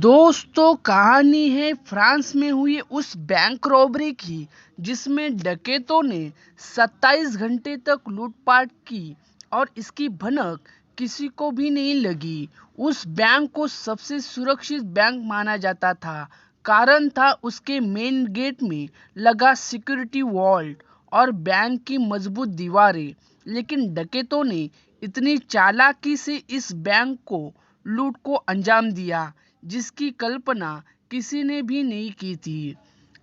दोस्तों, कहानी है फ्रांस में हुई उस बैंक रॉबरी की जिसमें डकैतों ने 27 घंटे तक लूटपाट की और इसकी भनक किसी को भी नहीं लगी। उस बैंक को सबसे सुरक्षित बैंक माना जाता था। कारण था उसके मेन गेट में लगा सिक्योरिटी वॉल्ट और बैंक की मजबूत दीवारें। लेकिन डकैतों ने इतनी चालाकी से इस बैंक को लूट को अंजाम दिया जिसकी कल्पना किसी ने भी नहीं की थी।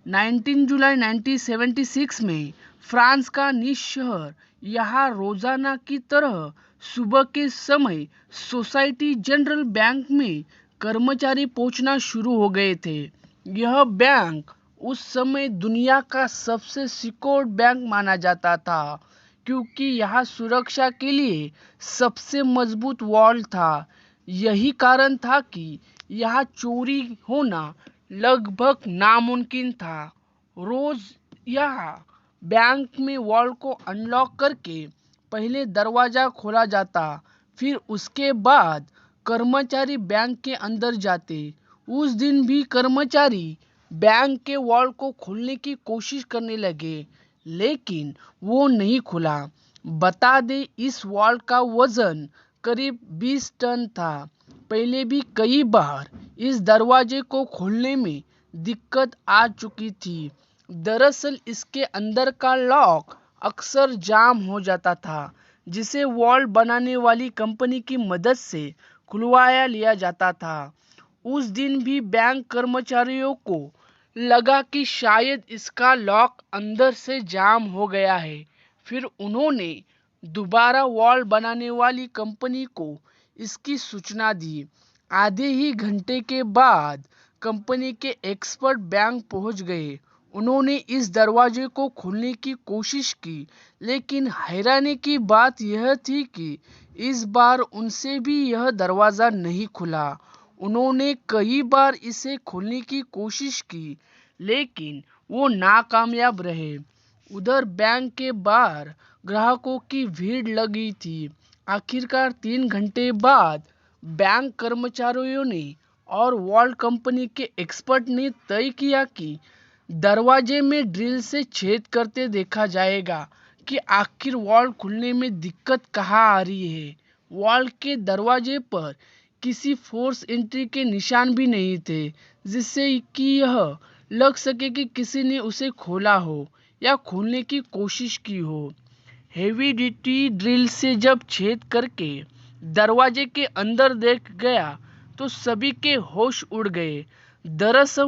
19 जुलाई 1976 में फ्रांस का निज शहर यहाँ रोजाना की तरह सुबह के समय सोसाइटी जनरल बैंक में कर्मचारी पहुंचना शुरू हो गए थे। यह बैंक उस समय दुनिया का सबसे सिक्योर्ड बैंक माना जाता था क्योंकि यहाँ सुरक्षा के लिए सबसे मजबूत वॉल था। यही कारण था कि यहाँ चोरी होना लगभग नामुमकिन था। रोज यहाँ बैंक में वॉल्ट को अनलॉक करके पहले दरवाजा खोला जाता, फिर उसके बाद कर्मचारी बैंक के अंदर जाते। उस दिन भी कर्मचारी बैंक के वॉल्ट को खोलने की कोशिश करने लगे, लेकिन वो नहीं खुला। बता दे, इस वॉल्ट का वजन करीब 20 टन था। पहले भी कई बार इस दरवाजे को खोलने में दिक्कत आ चुकी थी। दरअसल इसके अंदर का लॉक अक्सर जाम हो जाता था, जिसे वॉल्ट बनाने वाली कंपनी की मदद से खुलवाया लिया जाता था। उस दिन भी बैंक कर्मचारियों को लगा कि शायद इसका लॉक अंदर से जाम हो गया है। फिर उन्होंने दोबारा वॉल्ट बनाने वाली कंपनी को इसकी सूचना दी। आधे ही घंटे के बाद कंपनी के एक्सपर्ट बैंक पहुंच गए। उन्होंने इस दरवाजे को खोलने की कोशिश की, लेकिन हैरानी की बात यह थी कि इस बार उनसे भी यह दरवाज़ा नहीं खुला। उन्होंने कई बार इसे खोलने की कोशिश की, लेकिन वो नाकामयाब रहे। उधर बैंक के बाहर ग्राहकों की भीड़ लगी थी। आखिरकार 3 घंटे बाद बैंक कर्मचारियों ने और वॉल्ट कंपनी के एक्सपर्ट ने तय किया कि दरवाजे में ड्रिल से छेद करते देखा जाएगा कि आखिर वॉल्ट खुलने में दिक्कत कहाँ आ रही है। वॉल्ट के दरवाजे पर किसी फोर्स एंट्री के निशान भी नहीं थे, जिससे कि यह लग सके कि किसी ने उसे खोला हो या खोलने की कोशिश की हो। हेवी ड्यूटी ड्रिल से जब छेद करके दरवाजे के अंदर देख गया तो सभी के होश उड़ गए। दरअसल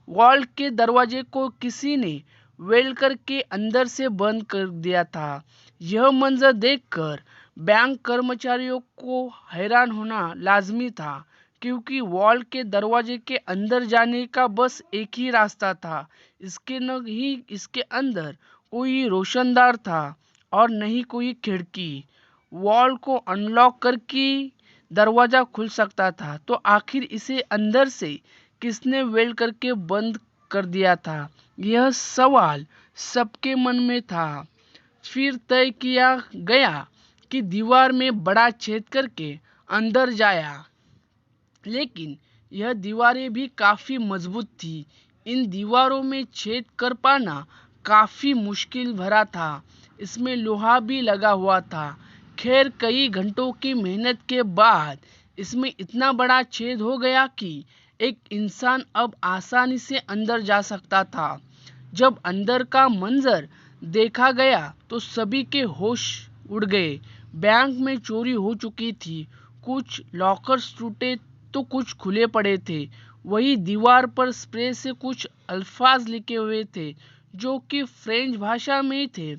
वॉल्ट के दरवाजे को किसी ने वेल्ड करके अंदर से बंद कर दिया था। यह मंजर देखकर बैंक कर्मचारियों को हैरान होना लाजमी था, क्योंकि वॉल्ट के दरवाजे के अंदर जाने का बस एक ही रास्ता था। इसके न ही इसके अंदर कोई रोशनदार था और न ही कोई खिड़की। वॉल को अनलॉक करके दरवाजा खुल सकता था, तो आखिर इसे अंदर से किसने वेल्ड करके बंद कर दिया था? यह सवाल सबके मन में था। फिर तय किया गया कि दीवार में बड़ा छेद करके अंदर जाया, लेकिन यह दीवारें भी काफी मजबूत थी। इन दीवारों में छेद कर पाना काफी मुश्किल भरा था। इसमें लोहा भी लगा हुआ था। खैर, कई घंटों की मेहनत के बाद इसमें इतना बड़ा छेद हो गया कि एक इंसान अब आसानी से अंदर जा सकता था। जब अंदर का मंजर देखा गया तो सभी के होश उड़ गए। बैंक में चोरी हो चुकी थी। कुछ लॉकर्स टूटे तो कुछ खुले पड़े थे। वही दीवार पर स्प्रे से कुछ अल्फाज लिखे हुए थे, जो कि फ्रेंच भाषा में थे।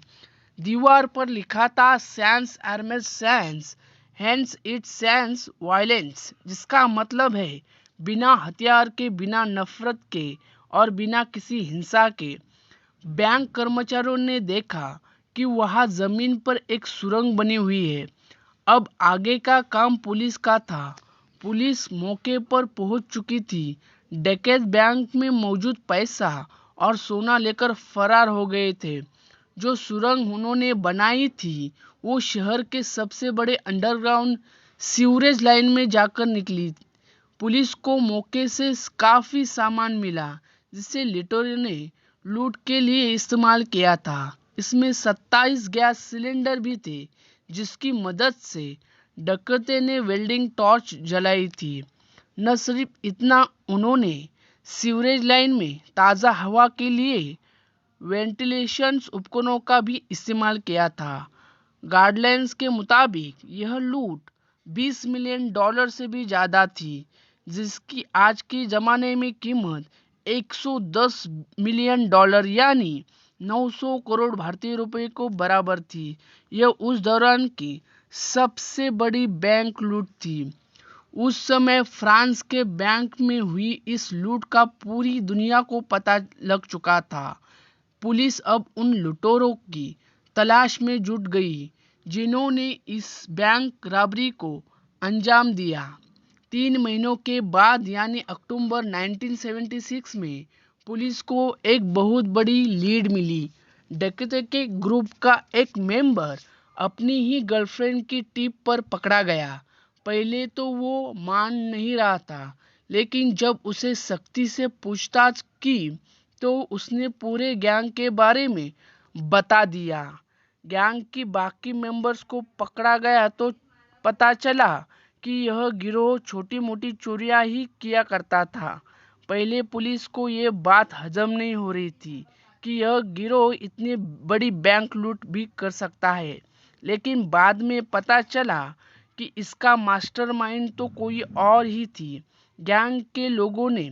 दीवार पर लिखा था सैंस आर्मेस सैंस हैंस इट सैंस वायलेंस, जिसका मतलब है बिना हथियार के, बिना नफरत के और बिना किसी हिंसा के। बैंक कर्मचारियों ने देखा कि वहां जमीन पर एक सुरंग बनी हुई है। अब आगे का काम पुलिस का था। पुलिस मौके पर पहुंच चुकी थी। डकैत बैंक में मौजूद पैसा और सोना लेकर फरार हो गए थे। जो सुरंग उन्होंने बनाई थी वो शहर के सबसे बड़े अंडरग्राउंड सीवरेज लाइन में जाकर निकली। पुलिस को मौके से काफी सामान मिला जिसे लुटेरों ने लूट के लिए इस्तेमाल किया था। इसमें 27 गैस सिलेंडर भी थे जिसकी मदद से डकैतों ने वेल्डिंग टॉर्च जलाई थी। न सिर्फ इतना, उन्होंने सीवरेज लाइन में ताज़ा हवा के लिए वेंटिलेशन उपकरणों का भी इस्तेमाल किया था। गाइडलाइंस के मुताबिक यह लूट $20 मिलियन से भी ज़्यादा थी, जिसकी आज के ज़माने में कीमत $110 मिलियन यानी 900 करोड़ भारतीय रुपए को बराबर थी। यह उस दौरान की सबसे बड़ी बैंक लूट थी। उस समय फ्रांस के बैंक में हुई इस लूट का पूरी दुनिया को पता लग चुका था। पुलिस अब उन लुटेरों की तलाश में जुट गई जिन्होंने इस बैंक रॉबरी को अंजाम दिया। 3 महीनों के बाद यानी अक्टूबर 1976 में पुलिस को एक बहुत बड़ी लीड मिली। डकैतों के ग्रुप का एक मेंबर अपनी ही गर्लफ्रेंड की टिप पर पकड़ा गया। पहले तो वो मान नहीं रहा था, लेकिन जब उसे सख्ती से पूछताछ की तो उसने पूरे गैंग के बारे में बता दिया। गैंग की बाकी मेंबर्स को पकड़ा गया तो पता चला कि यह गिरोह छोटी मोटी चोरियां ही किया करता था। पहले पुलिस को ये बात हजम नहीं हो रही थी कि यह गिरोह इतनी बड़ी बैंक लूट भी कर सकता है, लेकिन बाद में पता चला कि इसका मास्टरमाइंड तो कोई और ही थी। गैंग के लोगों ने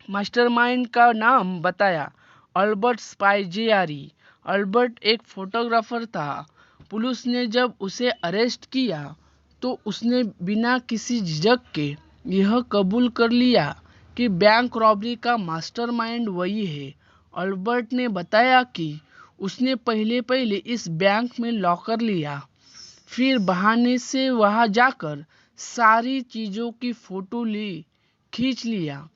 मास्टरमाइंड का नाम बताया, अल्बर्ट स्पाइजियारी। अल्बर्ट एक फोटोग्राफर था। पुलिस ने जब उसे अरेस्ट किया तो उसने बिना किसी झिझक के यह कबूल कर लिया कि बैंक रॉबरी का मास्टरमाइंड वही है। अल्बर्ट ने बताया कि उसने पहले इस बैंक में लॉकर लिया, फिर बहाने से वहां जाकर सारी चीजों की फोटो खींच लिया।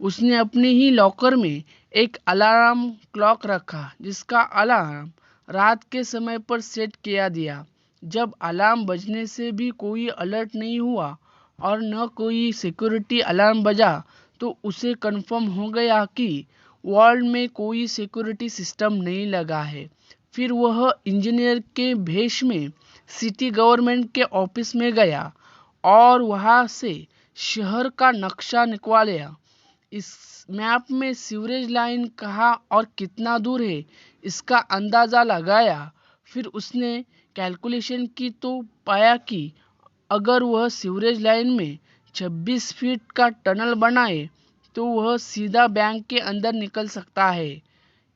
उसने अपने ही लॉकर में एक अलार्म क्लॉक रखा जिसका अलार्म रात के समय पर सेट किया दिया। जब अलार्म बजने से भी कोई अलर्ट नहीं हुआ और न कोई सिक्योरिटी अलार्म बजा तो उसे कंफर्म हो गया कि वर्ल्ड में कोई सिक्योरिटी सिस्टम नहीं लगा है। फिर वह इंजीनियर के भेष में सिटी गवर्नमेंट के ऑफिस में गया और वहां से शहर का नक्शा निकाला। इस मैप में सीवरेज लाइन कहाँ और कितना दूर है इसका अंदाजा लगाया। फिर उसने कैलकुलेशन की तो पाया कि अगर वह सीवरेज लाइन में 26 फीट का टनल बनाए तो वह सीधा बैंक के अंदर निकल सकता है।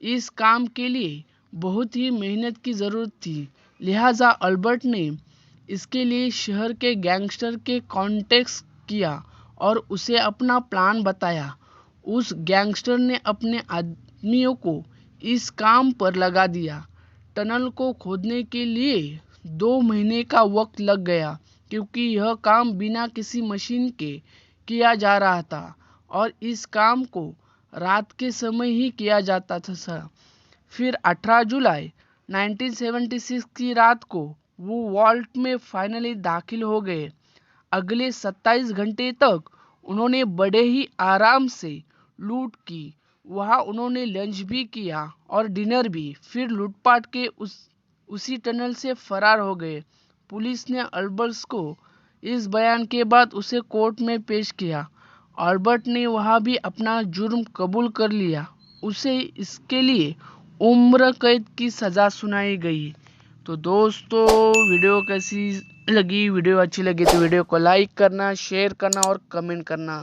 इस काम के लिए बहुत ही मेहनत की जरूरत थी, लिहाजा अल्बर्ट ने इसके लिए शहर के गैंगस्टर के कॉन्टेक्ट किया और उसे अपना प्लान बताया। उस गैंगस्टर ने अपने आदमियों को इस काम पर लगा दिया। टनल को खोदने के लिए 2 महीने का वक्त लग गया क्योंकि यह काम बिना किसी मशीन के किया जा रहा था और इस काम को रात के समय ही किया जाता था। फिर 18 जुलाई 1976 की रात को वो वॉल्ट में फाइनली दाखिल हो गए। अगले 27 घंटे तक उन्होंने बड़े ही आराम से लूट की। वहां उन्होंने लंच भी किया और डिनर भी, फिर लूटपाट के उसी टनल से फरार हो गए। पुलिस ने अल्बर्ट को इस बयान के बाद उसे कोर्ट में पेश किया। अल्बर्ट ने वहां भी अपना जुर्म कबूल कर लिया। उसे इसके लिए उम्र कैद की सजा सुनाई गई। तो दोस्तों, वीडियो कैसी लगी? वीडियो अच्छी लगी तो वीडियो को लाइक करना, शेयर करना और कमेंट करना।